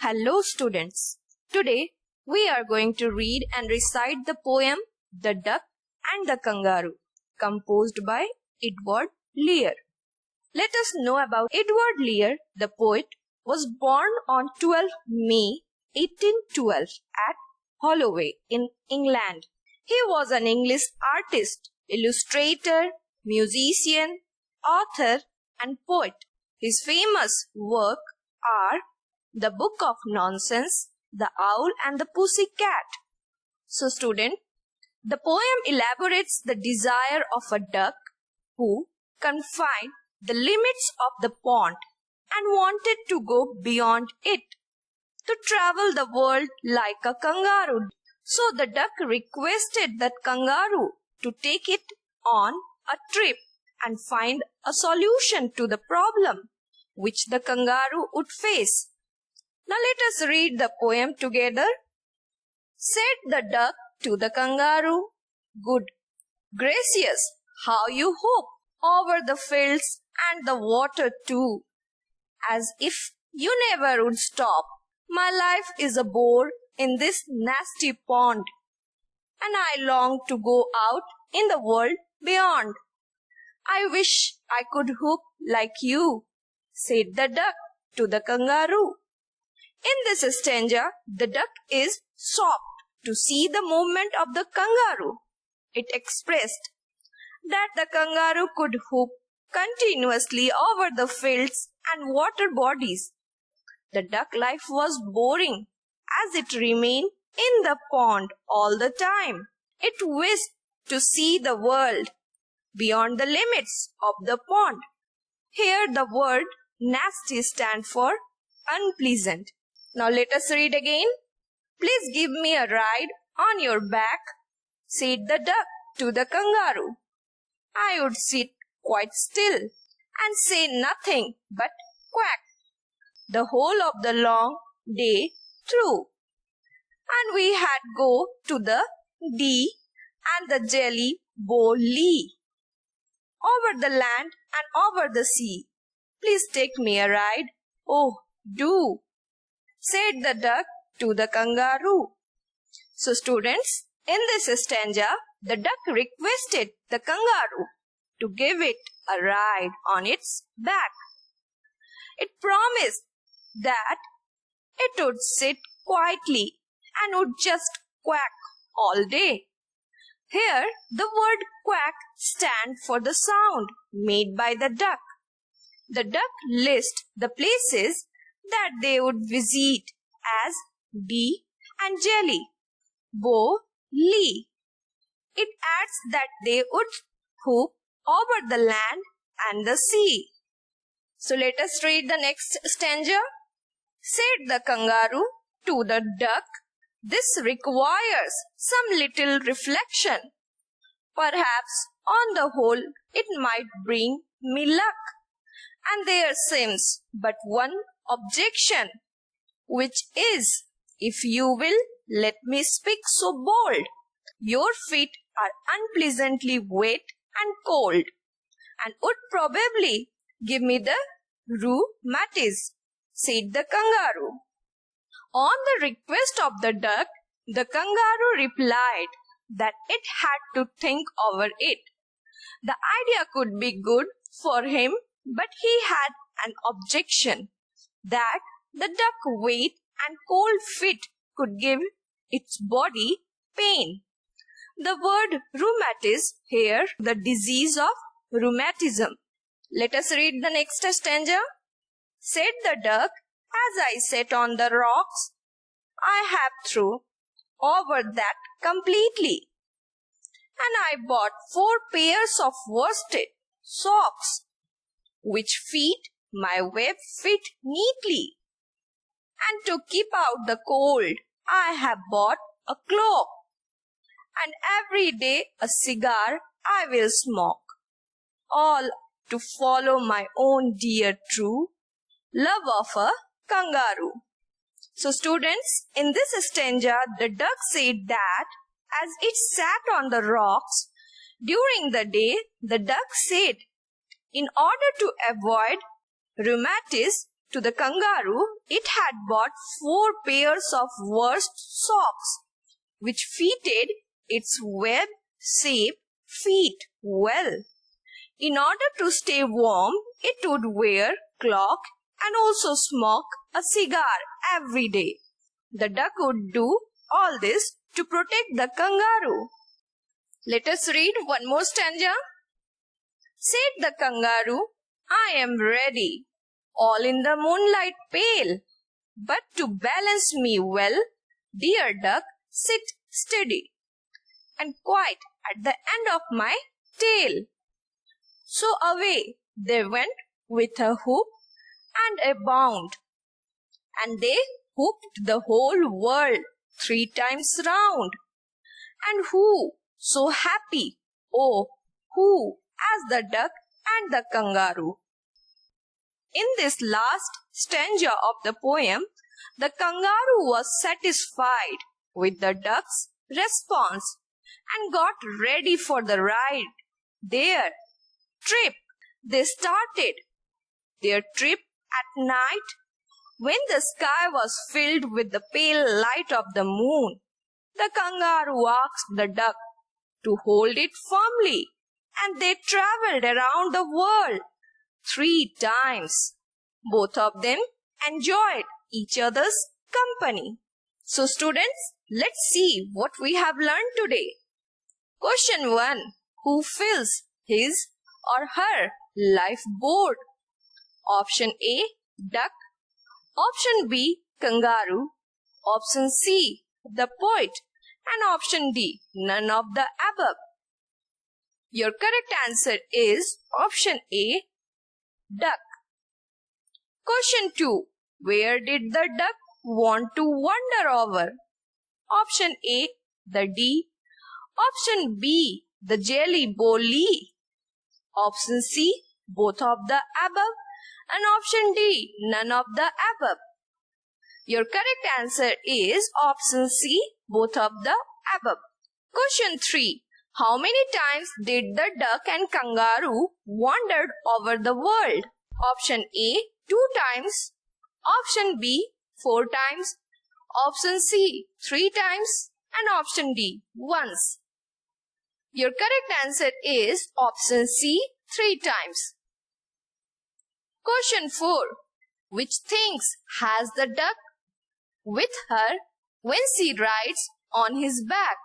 Hello students. Today we are going to read and recite the poem The Duck and the Kangaroo, composed by Edward Lear. Let us know about Edward Lear. The poet was born on 12 May 1812 at Holloway in England. He was an English artist, illustrator, musician, author and poet. His famous work are The Book of Nonsense, The Owl and the Pussy Cat. So student, the poem elaborates the desire of a duck who confined the limits of the pond and wanted to go beyond it, to travel the world like a kangaroo. So the duck requested that kangaroo to take it on a trip and find a solution to the problem which the kangaroo would face. Now let us read the poem together. Said the duck to the kangaroo, "Good gracious, how you hoop over the fields and the water too, as if you never would stop. My life is a bore in this nasty pond, and I long to go out in the world beyond. I wish I could hoop like you," said the duck to the kangaroo. In this stanza, the duck is shocked to see the movement of the kangaroo. It expressed that the kangaroo could hoop continuously over the fields and water bodies. The duck life was boring as it remained in the pond all the time. It wished to see the world beyond the limits of the pond. Here the word nasty stands for unpleasant. Now let us read again. Please give me a ride on your back, said the duck to the kangaroo. I would sit quite still and say nothing but quack the whole of the long day through. And we had go to the D and the jelly bowl lee, over the land and over the sea. Please take me a ride. Oh, do, said the duck to the kangaroo. So students, in this stanza, the duck requested the kangaroo to give it a ride on its back. It promised that it would sit quietly and would just quack all day. Here, the word quack stands for the sound made by the duck. The duck lists the places that they would visit as bee and jelly, bow, lee. It adds that they would hoop over the land and the sea. So let us read the next stanza. Said the kangaroo to the duck, this requires some little reflection. Perhaps on the whole it might bring me luck. And there seems but one objection, which is, if you will let me speak so bold, your feet are unpleasantly wet and cold, and would probably give me the rheumatism, said the kangaroo. On the request of the duck, the kangaroo replied that it had to think over it. The idea could be good for him, but he had an objection that the duck wet and cold feet could give its body pain. The word rheumatism here, the disease of rheumatism. Let us read the next stanza. Said the duck, as I sat on the rocks, I have thrown over that completely, and I bought 4 pairs of worsted socks, which fit my webbed feet neatly. And to keep out the cold, I have bought a cloak, and every day a cigar I will smoke, all to follow my own dear true love of a kangaroo. So students, in this stanza, the duck said that as it sat on the rocks during the day, the duck said, in order to avoid rheumatism, to the kangaroo, it had bought 4 pairs of worst socks, which fitted its web-shaped feet well. In order to stay warm, it would wear cloak and also smoke a cigar every day. The duck would do all this to protect the kangaroo. Let us read one more stanza. Said the kangaroo, I am ready, all in the moonlight pale. But to balance me well, dear duck, sit steady and quite at the end of my tail. So away they went with a whoop and a bound, and they whooped the whole world 3 times round. And who so happy, oh, who as the duck and the kangaroo? In this last stanza of the poem, the kangaroo was satisfied with the duck's response and got ready for the ride. Their trip. They started their trip at night when the sky was filled with the pale light of the moon. The kangaroo asked the duck to hold it firmly, and they traveled around the world 3 times. Both of them enjoyed each other's company. So students, let's see what we have learned today. Question 1. Who fills his or her lifeboat? Option A, duck. Option B, kangaroo. Option C, the poet. And option D, none of the above. Your correct answer is option A, duck. Question 2. Where did the duck want to wander over? Option A, the D. Option B, the jelly bolly. Option C, both of the above. And option D, none of the above. Your correct answer is option C, both of the above. Question 3. How many times did the duck and kangaroo wandered over the world? Option A, 2 times. Option B, 4 times. Option C, 3 times. And option D, once. Your correct answer is option C, 3 times. Question 4. Which things has the duck with her when she rides on his back?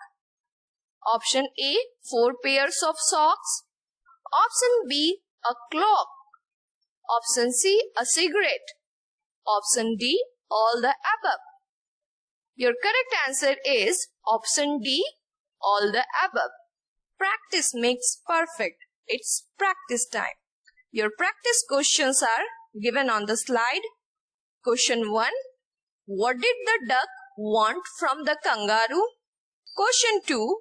Option A, 4 pairs of socks. Option B, a cloak. Option C, a cigarette. Option D, all the above. Your correct answer is option D, all the above. Practice makes perfect. It's practice time. Your practice questions are given on the slide. Question 1. What did the duck want from the kangaroo? Question 2.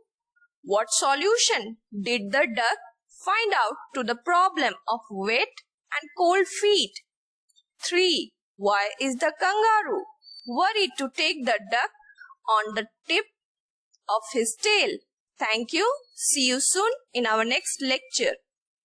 What solution did the duck find out to the problem of wet and cold feet? 3. Why is the kangaroo worried to take the duck on the tip of his tail? Thank you. See you soon in our next lecture.